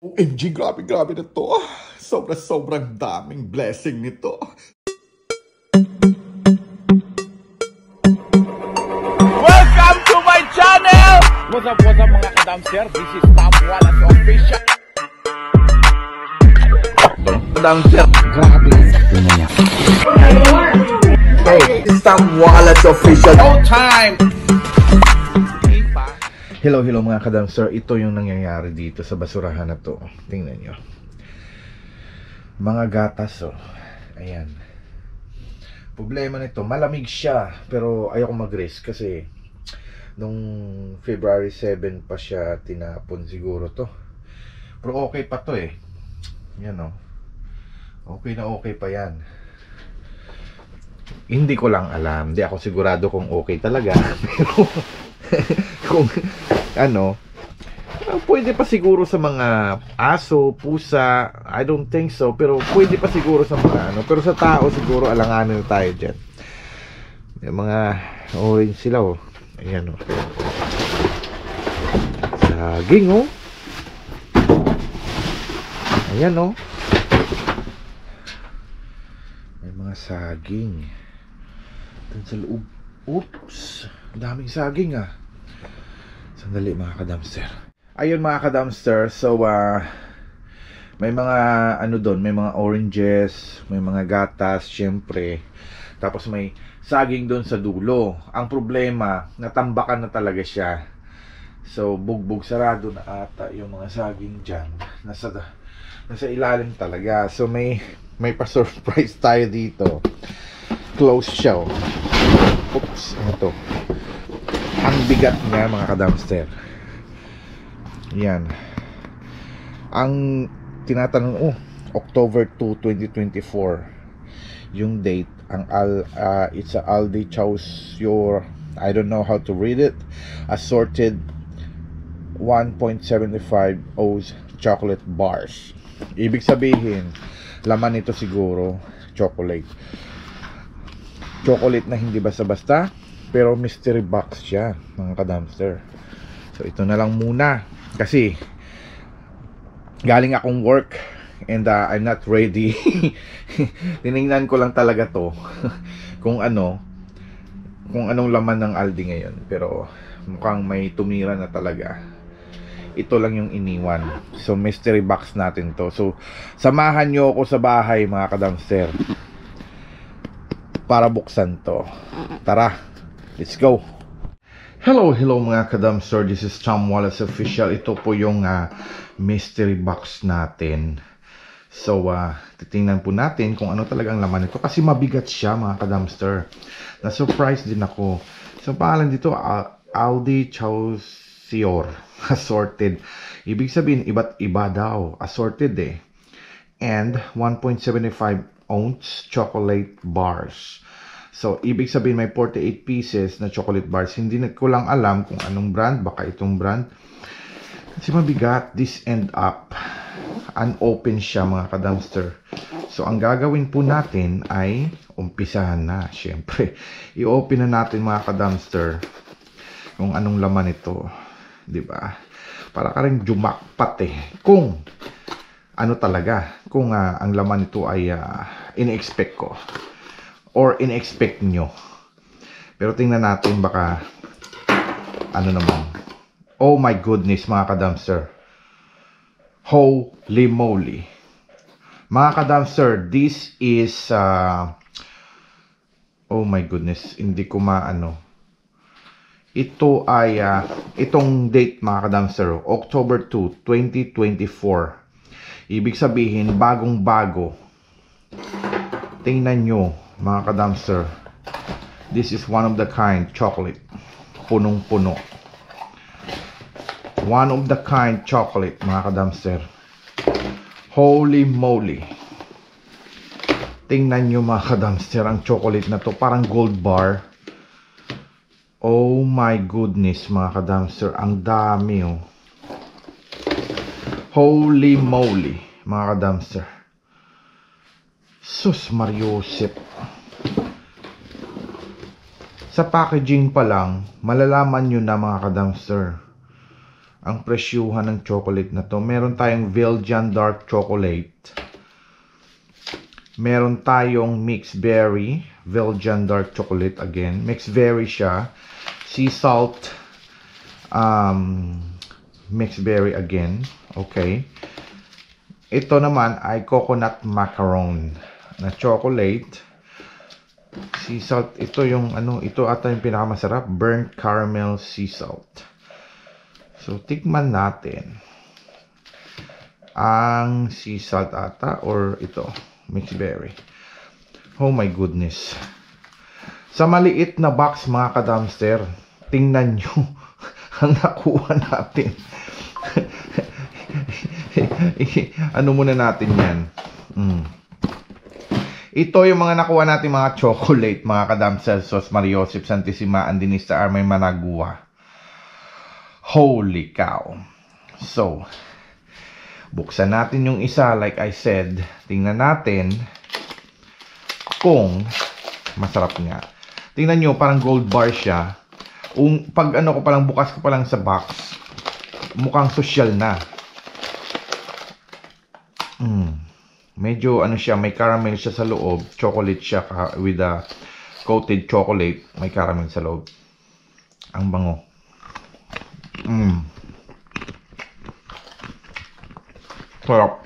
OMG, grabe na to. Sobrang daming blessing nito. Welcome to my channel! What's up mga kadamster? This is Tom Wallace Official. Kadamster, grabe. Ito na yan. Hey, this is Tom Wallace Official. No time! Hello mga kadamster. Ito yung nangyayari dito sa basurahan na to. Tingnan nyo. Mga gatas, oh. Ayan. Problema nito, malamig siya. Pero ayoko mag-risk kasi nung February 7 pa siya tinapon siguro to. Pero okay pa to eh. Yan, oh. Okay pa yan. Hindi ko lang alam. Hindi ako sigurado kung okay talaga. Pero kung ano, pwede pa siguro sa mga aso, pusa, I don't think so, pero pwede pa siguro sa mga ano, pero sa tao siguro alanganin na tayo dyan. Yung mga orange sila, oh. Ayan, oh. Saging, oh. Ayan, oh. May mga saging dun sa loob. Oops, daming saging, ah. Sandali mga kadamster. Ayun mga kadamster, so may mga ano doon, may mga oranges, may mga gatas, syempre. Tapos may saging doon sa dulo. Ang problema, natambakan na talaga siya. So bugbog sarado na ata yung mga saging diyan. Nasa ilalim talaga. So may pa-surprise tayo dito. Close siya. Oops, ito. Ang bigat niya mga kadamster. Yan. Ang tinatanong, October 2, 2024 yung date. It's a Aldi Chows Your, I don't know how to read it, assorted 1.75 oz chocolate bars. Ibig sabihin, laman nito siguro chocolate na hindi basta-basta, pero mystery box siya mga kadamster. So ito na lang muna kasi galing akong work and I'm not ready. Tinignan ko lang talaga to kung anong laman ng Aldi ngayon, pero mukhang may tumira na talaga. Ito lang yung iniwan. So mystery box natin to. So samahan nyo ako sa bahay mga kadamster para buksan to. Tara, let's go. Hello mga kadamster. This is Tom Wallace Official. Ito po yung mystery box natin. So titingnan po natin kung ano talagang laman nito kasi mabigat siya mga kadamster. Na-surprise din ako. So pangalan dito Aldi Chows Your assorted. Ibig sabihin iba't iba daw. Assorted eh. And 1.75 ounce chocolate bars. So, ibig sabihin may 48 pieces na chocolate bars. Hindi ko lang alam kung anong brand. Baka itong brand. Kasi mabigat. This end up. Unopen siya mga kadamster. So, ang gagawin po natin ay umpisahan na. Siyempre, i-open na natin mga kadamster kung anong laman ito. Diba? Para ka rin jumakpat eh. Kung ano talaga. Kung ang laman ito ay in-expect ko. Or in-expect nyo. Pero tingnan natin baka ano naman. Oh my goodness mga kadamster. Holy moly. Mga kadamster, this is oh my goodness. Hindi ko maano. Ito ay itong date mga kadamster. October 2, 2024. Ibig sabihin bagong bago. Tingnan nyo mga kadamster, this is one of the kind chocolate, punong-puno. One of the kind chocolate mga kadamster. Holy moly. Tingnan nyo mga kadamster, ang chocolate na to parang gold bar. Oh my goodness mga kadamster, ang dami oh. Holy moly mga kadamster. Sus Mariosep. Sa packaging pa lang, malalaman nyo na mga kadamster ang presyuhan ng chocolate na to. Meron tayong Belgian dark chocolate. Meron tayong mixed berry, Belgian dark chocolate again. Mixed berry siya. Sea salt, mixed berry again. Okay. Ito naman ay coconut macaron na chocolate. Sea salt, ito yung ano, ito ata yung pinakamasarap, burnt caramel sea salt. So, tikman natin ang sea salt ata or ito, mixed berry. Oh my goodness. Sa maliit na box mga ka-dumpster, tingnan nyo ang nakuha natin. Ano muna natin yan? Ito yung mga nakuha natin mga chocolate, mga ka-dumpster sauce, Mariosip, Santissima, Andinista, Armay, Managua. Holy cow. So, buksan natin yung isa, like I said. Tingnan natin kung masarap nga. Tingnan nyo, parang gold bar siya. Pag ano ko palang, bukas ko palang sa box, mukhang social na. Medyo ano siya, may caramel siya sa loob. Chocolate siya with a coated chocolate. May caramel sa loob. Ang bango. Sarap.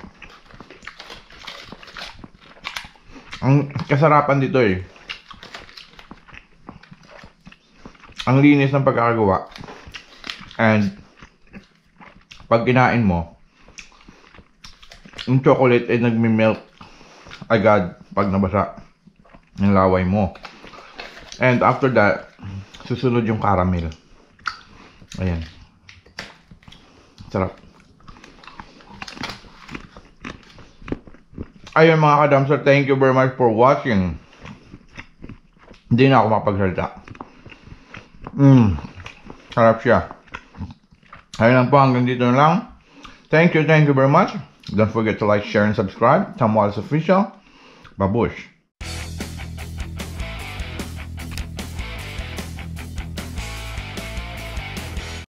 Ang kasarapan dito eh, ang linis ng pagkakagawa. And pag kinain mo, yung chocolate ay nagmi-melt agad pag nabasa ng laway mo. And after that, susunod yung caramel. Ayan. Sarap. Ayun mga ka-dumpster, thank you very much for watching. Hindi na ako makapagsalita. Sarap siya. Ayun lang po, hanggang dito na lang. Thank you very much. Don't forget to like, share, and subscribe. Tom Wallace Official. Babush.